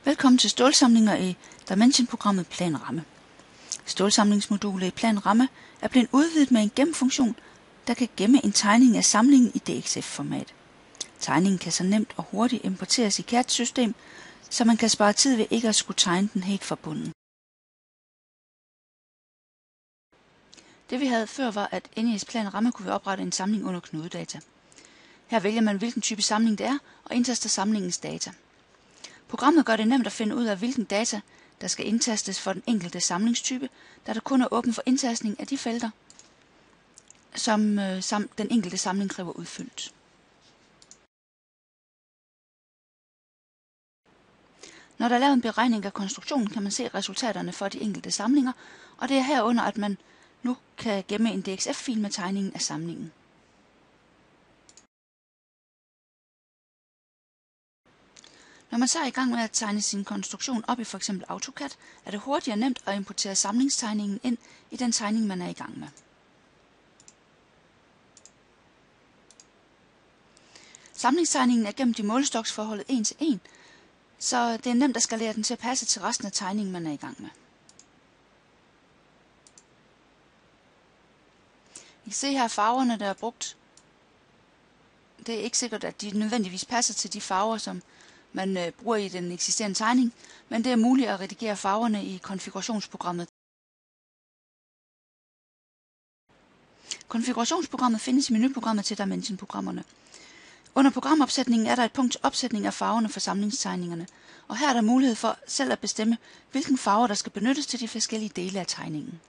Velkommen til stålsamlinger i Dimension-programmet Plan-Ramme. Stålsamlingsmodulet i Plan-Ramme er blevet udvidet med en gem-funktion, der kan gemme en tegning af samlingen i DXF-format. Tegningen kan så nemt og hurtigt importeres i CAD-system, så man kan spare tid ved ikke at skulle tegne den helt fra bunden. Det vi havde før var, at inde i Plan-Ramme kunne vi oprette en samling under knudedata. Her vælger man, hvilken type samling det er, og indtaster samlingens data. Programmet gør det nemt at finde ud af, hvilken data, der skal indtastes for den enkelte samlingstype, da der kun er åben for indtastning af de felter, som den enkelte samling kræver udfyldt. Når der er lavet en beregning af konstruktionen, kan man se resultaterne for de enkelte samlinger, og det er herunder, at man nu kan gemme en DXF-fil med tegningen af samlingen. Når man så er i gang med at tegne sin konstruktion op i f.eks. AutoCAD, er det hurtigt og nemt at importere samlingstegningen ind i den tegning, man er i gang med. Samlingstegningen er gemt i målestoksforholdet 1:1, så det er nemt at skalere den til at passe til resten af tegningen, man er i gang med. I kan se her farverne, der er brugt. Det er ikke sikkert, at de nødvendigvis passer til de farver, som man bruger i den eksisterende tegning, men det er muligt at redigere farverne i konfigurationsprogrammet. Konfigurationsprogrammet findes i menuprogrammet til Dimension-programmerne. Under programopsætningen er der et punkt til opsætning af farverne for samlingstegningerne, og her er der mulighed for selv at bestemme, hvilken farver der skal benyttes til de forskellige dele af tegningen.